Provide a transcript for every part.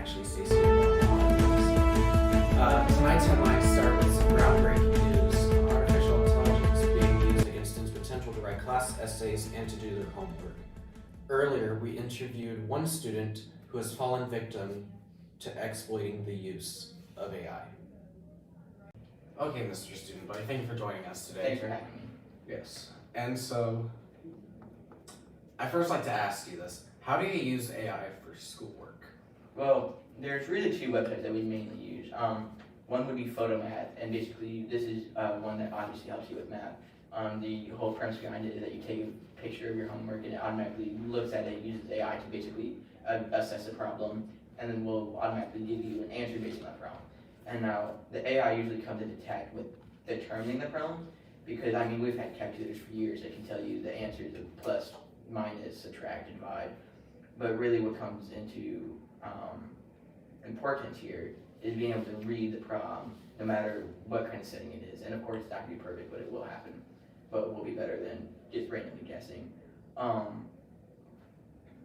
actually Stacy tonight's headlines start with some groundbreaking news. Artificial intelligence being used against students' potential to write class essays and to do their homework. Earlier, we interviewed one student who has fallen victim to exploiting the use of AI. Okay, Mr. Student Body, thank you for joining us today. Thanks for having me. Yes. And so, I'd first like to ask you this. How do you use AI for schoolwork? Well, there's really two websites that we mainly use. One would be PhotoMath, and basically this is one that obviously helps you with math. The whole premise behind it is that you take a picture of your homework and it automatically looks at it, uses AI to basically assess the problem, and then will automatically give you an answer based on that problem. And now, the AI usually comes into attack with determining the problem, because I mean, we've had calculators for years that can tell you the answers of plus, minus, subtract, and divide. But really what comes into importance here is being able to read the problem, no matter what kind of setting it is. And of course, it's not going to be perfect, but it will happen. But it will be better than just randomly guessing.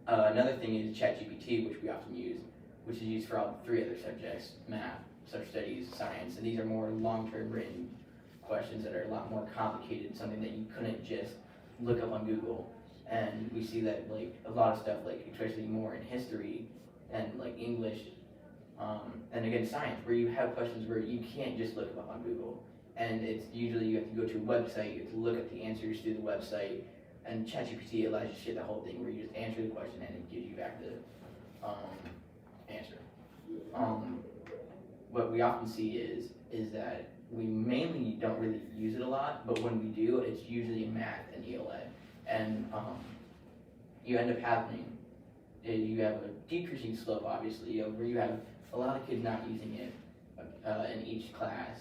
Another thing is ChatGPT, which we often use, which is used for all three other subjects: math, social studies, science. And these are more long-term written questions that are a lot more complicated, something that you couldn't just look up on Google. And we see that like a lot of stuff, like especially more in history and like English, and again science, where you have questions where you can't just look them up on Google. And it's usually you have to go to a website, you have to look at the answers through the website, and ChatGPT allows you to share the whole thing where you just answer the question and it gives you back the answer. What we often see is that we mainly don't really use it a lot, but when we do, it's usually in math and ELA. And you end up having, you have a decreasing slope, obviously, where you have a lot of kids not using it in each class,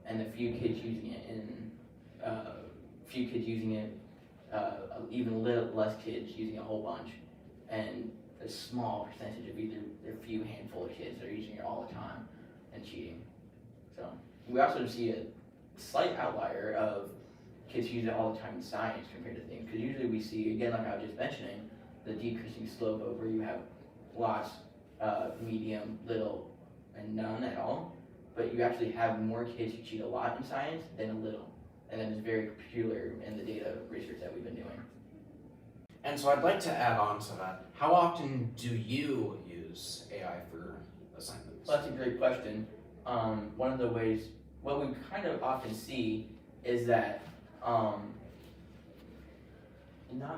and a few kids using it even a little less kids using a whole bunch, and a small percentage of either a few handful of kids that are using it all the time and cheating. So we also see a slight outlier of kids use it all the time in science compared to things, because usually we see, again, like I was just mentioning, the decreasing slope of where you have lots, medium, little, and none at all, but you actually have more kids who cheat a lot in science than a little, and that is very peculiar in the data research that we've been doing. And so I'd like to add on to that. How often do you use AI for assignments? Well, that's a great question. One of the ways, what we kind of often see is that not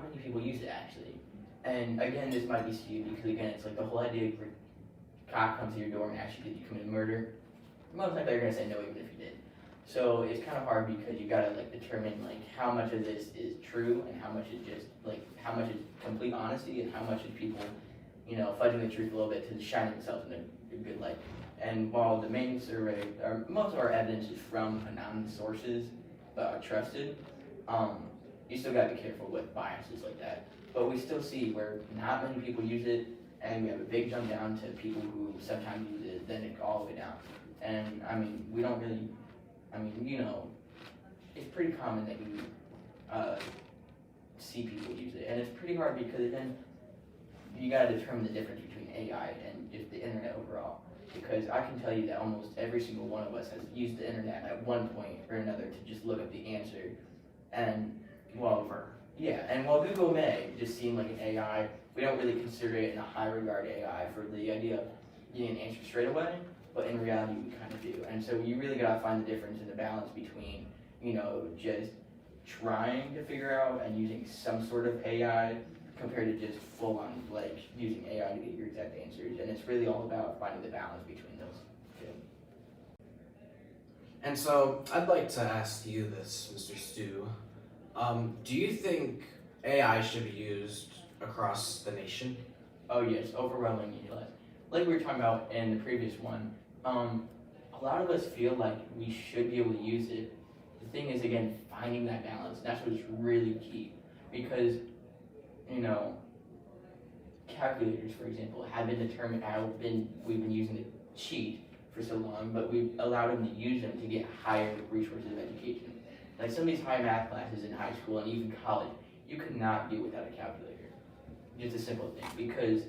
many people use it actually. And again, this might be skewed because again, it's like the whole idea of a cop comes to your door and asks you, did you commit a murder? Most likely you're gonna say no, even if you did. So it's kind of hard because you gotta like determine like how much of this is true and how much is just like how much is complete honesty and how much is people, you know, fudging the truth a little bit to shine themselves in a good light. And while the main survey, or most of our evidence is from anonymous sources, trusted, you still gotta be careful with biases like that. But we still see where not many people use it, and we have a big jump down to people who sometimes use it, then it all the way down. And I mean, we don't really, I mean, you know, it's pretty common that you see people use it, and it's pretty hard because then you gotta determine the difference between AI and just the internet overall. Because I can tell you that almost every single one of us has used the internet at one point or another to just look up the answer. And while Google may just seem like an AI, we don't really consider it in a high regard AI for the idea of getting an answer straight away, but in reality we kind of do. And so you really gotta find the difference in the balance between, you know, just trying to figure out and using some sort of AI compared to just full on like using AI to get your exact answers. And it's really all about finding the balance between those two. And so I'd like to ask you this, Mr. Stu. Do you think AI should be used across the nation? Oh yes, overwhelmingly yes. Like we were talking about in the previous one, a lot of us feel like we should be able to use it. The thing is, again, finding that balance. That's what's really key. Because, you know, calculators, for example, have been determined, we've been using to cheat for so long, but we've allowed them to use them to get higher resources of education. Like some of these high math classes in high school and even college, you could not do without a calculator. Just a simple thing, because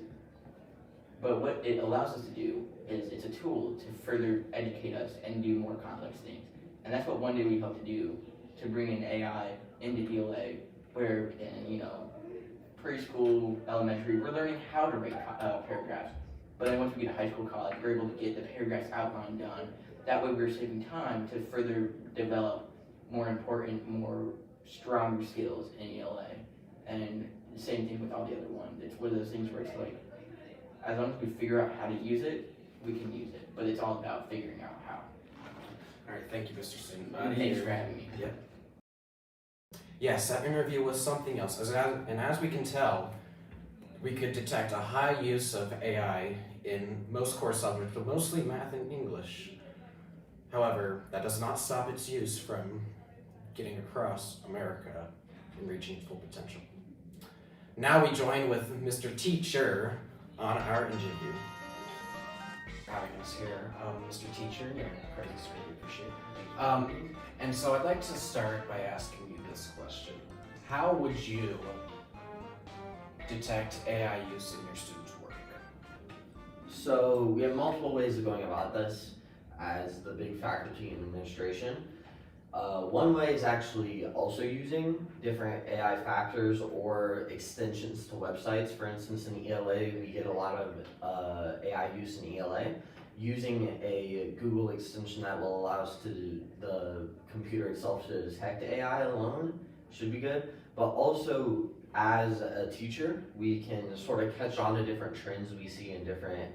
But what it allows us to do is it's a tool to further educate us and do more complex things. And that's what one day we hope to do, to bring in AI into ELA, where in, preschool, elementary, we're learning how to write paragraphs. But then once we get to high school, college, we're able to get the paragraphs outline done. That way we're saving time to further develop more important, more stronger skills in ELA. And the same thing with all the other ones. It's one of those things where it's like, as long as we figure out how to use it, we can use it. But it's all about figuring out how. All right, thank you, Mr. Singh. Thanks for having me. Yep. Yes, that interview was something else. And as we can tell, we could detect a high use of AI in most core subjects, but mostly math and English. However, that does not stop its use from getting across America and reaching full potential. Now we join with Mr. Teacher on our interview. Having us here, Mr. Teacher, your presence is greatly appreciated. And so I'd like to start by asking you this question. How would you detect AI use in your students' work? So we have multiple ways of going about this as the big faculty and administration. One way is actually also using different AI factors or extensions to websites. For instance, in ELA, we get a lot of AI use in ELA. Using a Google extension that will allow us to the computer itself to detect AI alone should be good. But also, as a teacher, we can sort of catch on to different trends we see in different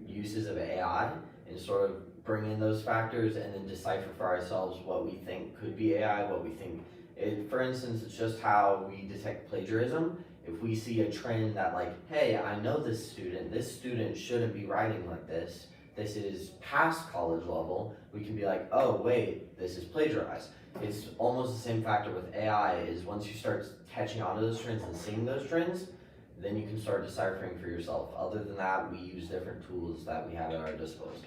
uses of AI and sort of bring in those factors and then decipher for ourselves what we think could be AI, what we think. For instance, it's just how we detect plagiarism. If we see a trend that like, hey, I know this student shouldn't be writing like this is past college level, we can be like, oh wait, this is plagiarized. It's almost the same factor with AI, is once you start catching on to those trends and seeing those trends, then you can start deciphering for yourself. Other than that, we use different tools that we have at our disposal.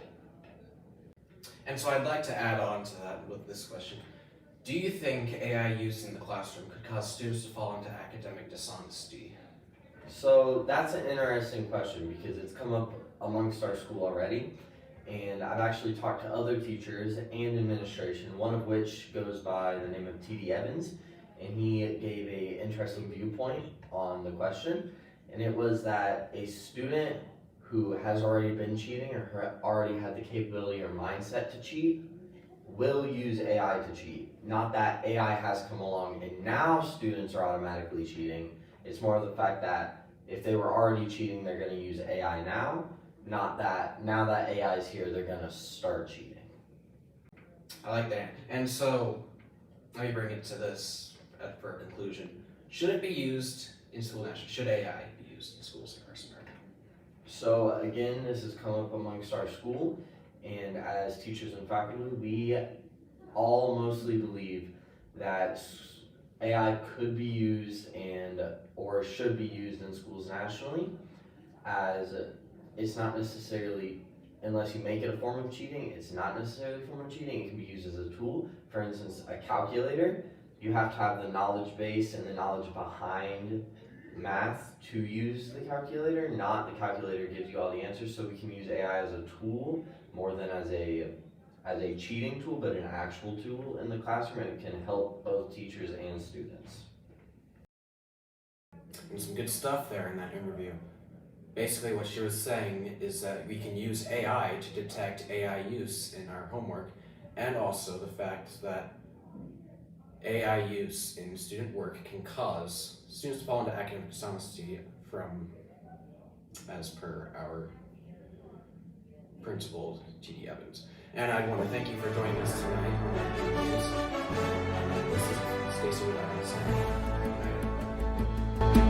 And so I'd like to add on to that with this question. Do you think AI use in the classroom could cause students to fall into academic dishonesty? So that's an interesting question because it's come up amongst our school already. And I've actually talked to other teachers and administration, one of which goes by the name of T.D. Evans, and he gave an interesting viewpoint on the question. And it was that a student who has already been cheating or already had the capability or mindset to cheat will use AI to cheat. Not that AI has come along and now students are automatically cheating. It's more of the fact that if they were already cheating, they're going to use AI now. Not that now that AI is here, they're going to start cheating. I like that. And so, let me bring it to this for a conclusion. Should it be used in school nationally? Should AI be used in schools across America? So again, this has come up amongst our school, and as teachers and faculty, we all mostly believe that AI could be used or should be used in schools nationally, as it's not necessarily, unless you make it a form of cheating, it's not necessarily a form of cheating. It can be used as a tool. For instance, a calculator, you have to have the knowledge base and the knowledge behind math to use the calculator, not the calculator gives you all the answers. So we can use AI as a tool more than as a cheating tool, but an actual tool in the classroom, and it can help both teachers and students. And some good stuff there in that interview. Basically what she was saying is that we can use AI to detect AI use in our homework, and also the fact that AI use in student work can cause students to fall into academic dishonesty as per our principal, T.D. Evans. And I want to thank you for joining us tonight. This is Stacy with us.